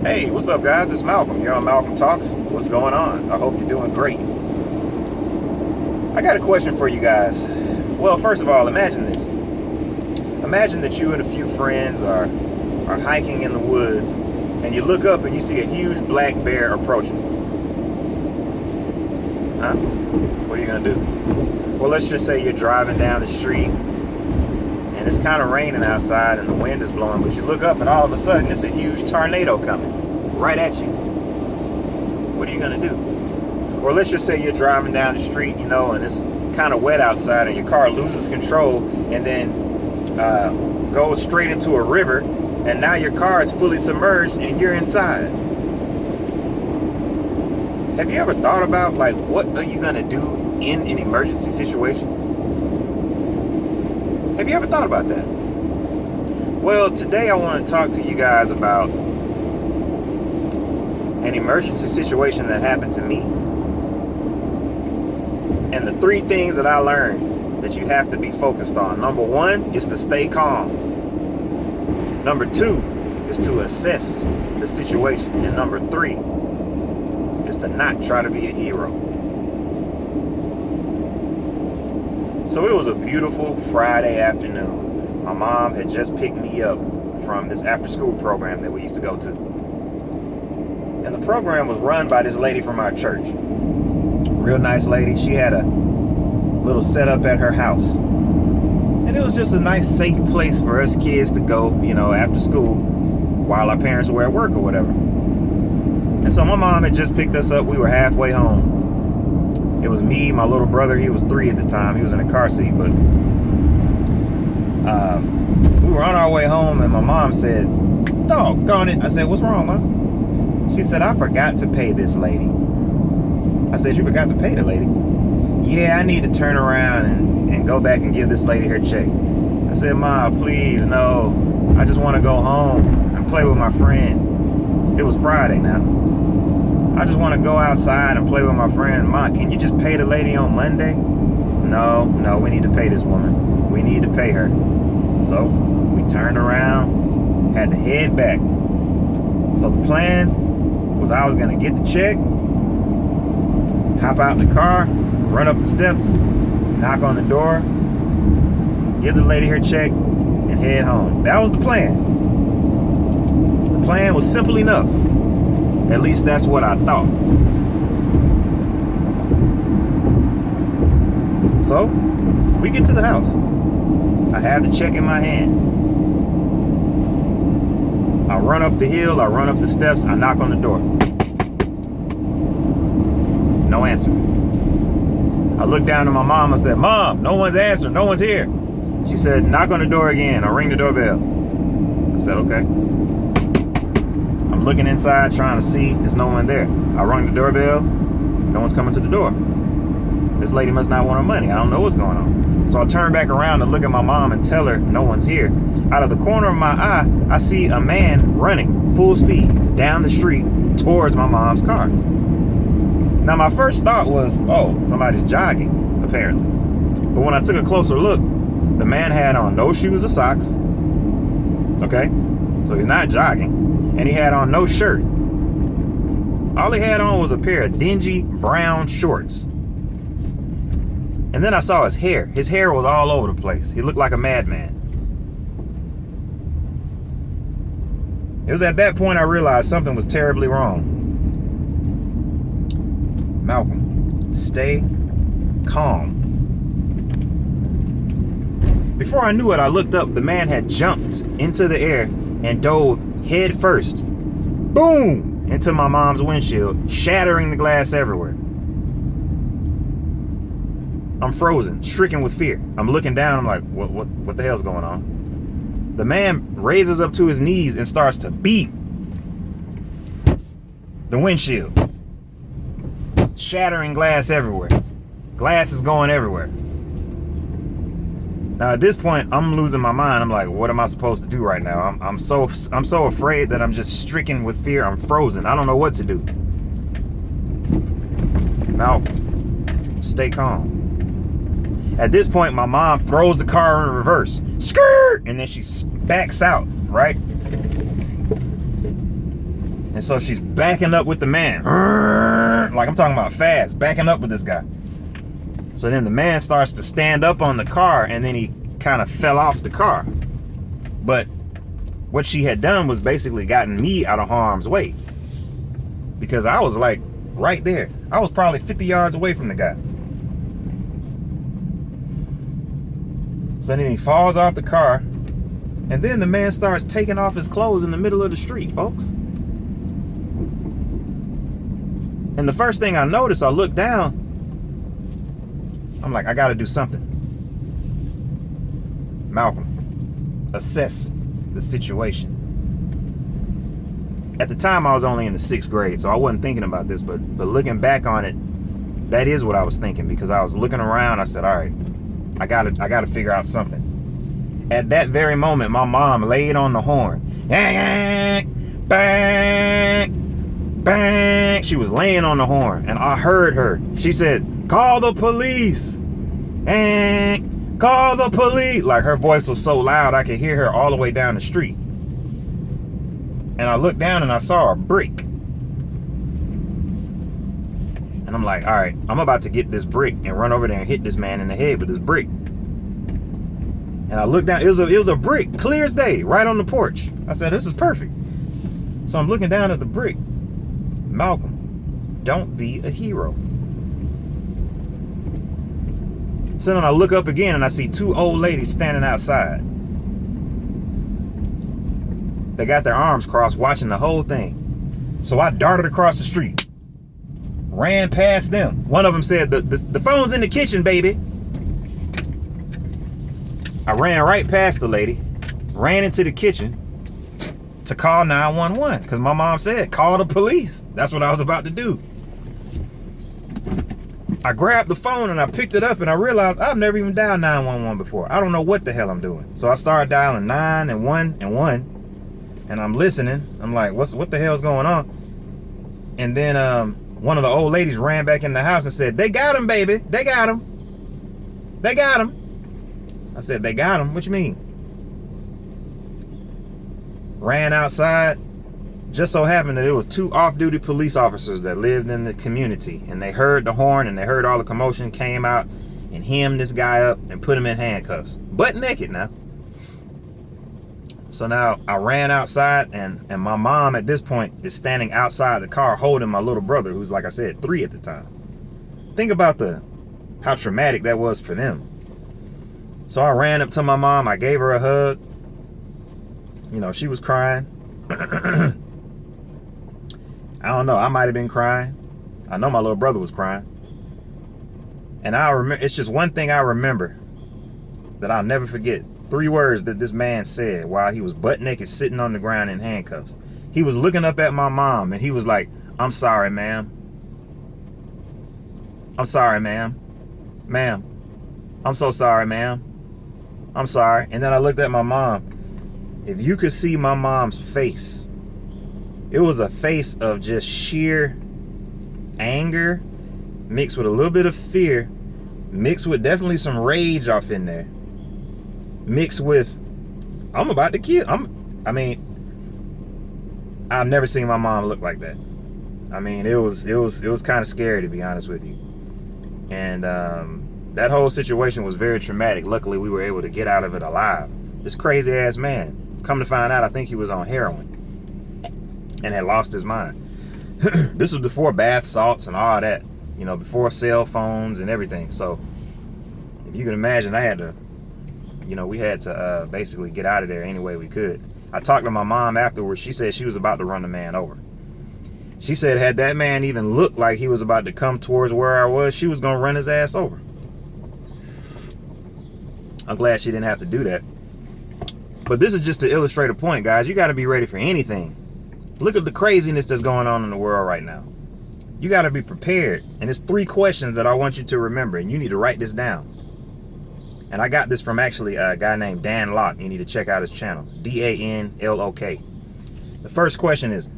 Hey, what's up, guys? It's Malcolm here on Malcolm Talks. What's going on? I hope you're doing great. I got a question for you guys. Well, first of all, imagine this. Imagine that you and a few friends are hiking in the woods, and you look up and you see a huge black bear approaching. Huh? What are you gonna do? Well, let's just say you're driving down the street, and it's kind of raining outside and the wind is blowing, but you look up and all of a sudden it's a huge tornado coming right at you. What are you gonna do? Or let's just say you're driving down the street, and it's kind of wet outside and your car loses control and then goes straight into a river, and now your car is fully submerged and you're inside. Have you ever thought about, what are you gonna do in an emergency situation? Have you ever thought about that? Well, today I want to talk to you guys about an emergency situation that happened to me. And the 3 things that I learned that you have to be focused on. Number 1 is to stay calm. Number 2 is to assess the situation. And number 3 is to not try to be a hero. So it was a beautiful Friday afternoon. My mom had just picked me up from this after-school program that we used to go to. And the program was run by this lady from our church. Real nice lady. She had a little setup at her house. And it was just a nice, safe place for us kids to go, after school while our parents were at work or whatever. And so my mom had just picked us up. We were halfway home. It was me, my little brother. He was 3 at the time. He was in a car seat, but we were on our way home, and my mom said, "Doggone it." I said, "What's wrong, Mom?" She said, "I forgot to pay this lady." I said, "You forgot to pay the lady?" "Yeah, I need to turn around and go back and give this lady her check." I said, "Ma, please, no. I just want to go home and play with my friends." It was Friday now. "I just want to go outside and play with my friends." "Ma, can you just pay the lady on Monday?" No, we need to pay this woman. We need to pay her." So we turned around, had to head back. So the plan was I was going to get the check, hop out the car, run up the steps, knock on the door, give the lady her check, and head home. That was the plan. The plan was simple enough. At least that's what I thought. So, we get to the house. I have the check in my hand. I run up the hill, I run up the steps, I knock on the door. No answer. I look down at my mom, I said, "Mom, no one's answering, no one's here." She said, "Knock on the door again, or ring the doorbell." I said, "Okay." I'm looking inside, trying to see, there's no one there. I rung the doorbell, no one's coming to the door. This lady must not want her money. I don't know what's going on. So I turn back around and look at my mom and tell her no one's here. Out of the corner of my eye, I see a man running full speed down the street towards my mom's car. Now my first thought was, oh, somebody's jogging, apparently. But when I took a closer look, the man had on no shoes or socks. Okay, so he's not jogging. And he had on no shirt. All he had on was a pair of dingy brown shorts. And then I saw his hair. His hair was all over the place. He looked like a madman. It was at that point I realized something was terribly wrong. Malcolm, stay calm. Before I knew it, I looked up. The man had jumped into the air and dove head first, boom, into my mom's windshield, shattering the glass everywhere. I'm frozen, stricken with fear. I'm looking down, I'm like, what the hell's going on? The man raises up to his knees and starts to beat the windshield, shattering glass everywhere. Glass is going everywhere. Now at this point, I'm losing my mind. I'm like, what am I supposed to do right now? I'm so afraid that I'm just stricken with fear. I'm frozen. I don't know what to do. Now, stay calm. At this point, my mom throws the car in reverse. Skirt! And then she backs out, right? And so she's backing up with the man. Like I'm talking about fast, backing up with this guy. So then the man starts to stand up on the car, and then he kind of fell off the car. But what she had done was basically gotten me out of harm's way, because I was like right there. I was probably 50 yards away from the guy. So then he falls off the car, and then the man starts taking off his clothes in the middle of the street, folks. And the first thing I noticed, I looked down. I'm like, I got to do something. Malcolm, assess the situation. At the time, I was only in the 6th grade, so I wasn't thinking about this, but looking back on it, that is what I was thinking, because I was looking around. I said, all right, I gotta figure out something. At that very moment, my mom laid on the horn. Bang, bang, bang. She was laying on the horn, and I heard her. She said, call the police. And call the police. Like, her voice was so loud, I could hear her all the way down the street. And I looked down and I saw a brick. And I'm like, all right, I'm about to get this brick and run over there and hit this man in the head with this brick. And I looked down, it was a brick, clear as day, right on the porch. I said, this is perfect. So I'm looking down at the brick. Malcolm, don't be a hero. So then I look up again and I see 2 old ladies standing outside. They got their arms crossed, watching the whole thing. So I darted across the street, ran past them. One of them said, the phone's in the kitchen, baby. I ran right past the lady, ran into the kitchen to call 911, because my mom said, call the police. That's what I was about to do. I grabbed the phone and I picked it up, and I realized I've never even dialed 911 before. I don't know what the hell I'm doing. So I started dialing 9 and 1 and 1. And I'm listening. I'm like, what the hell's going on? And then one of the old ladies ran back in the house and said, they got him, baby. They got him. They got him. I said, they got him? What you mean? Ran outside. Just so happened that it was 2 off-duty police officers that lived in the community. And they heard the horn and they heard all the commotion, came out and hemmed this guy up and put him in handcuffs. Butt naked now. So now I ran outside, and my mom at this point is standing outside the car holding my little brother, who's, like I said, 3 at the time. Think about how traumatic that was for them. So I ran up to my mom. I gave her a hug. You know, she was crying. I don't know. I might have been crying. I know my little brother was crying. And I remember, it's just one thing I remember that I'll never forget. 3 words that this man said while he was butt naked sitting on the ground in handcuffs. He was looking up at my mom and he was like, I'm sorry, ma'am. I'm sorry, ma'am. Ma'am, I'm so sorry, ma'am. I'm sorry. And then I looked at my mom. If you could see my mom's face, it was a face of just sheer anger mixed with a little bit of fear, mixed with definitely some rage off in there, mixed with, I'm about to kill. I mean, I've never seen my mom look like that. I mean, it was kind of scary, to be honest with you. And that whole situation was very traumatic. Luckily, we were able to get out of it alive. This crazy ass man, come to find out, I think he was on heroin and had lost his mind. This was before bath salts and all that, you know, before cell phones and everything. So if you can imagine, we had to basically get out of there any way we could. I talked to my mom afterwards. She said she was about to run the man over. She said had that man even looked like he was about to come towards where I was, she was gonna run his ass over. I'm glad she didn't have to do that. But this is just to illustrate a point, guys. You got to be ready for anything. Look at the craziness that's going on in the world right now. You got to be prepared. And it's 3 questions that I want you to remember, and you need to write this down. And I got this from actually a guy named Dan Lok. You need to check out his channel, DANLOK. The first question is,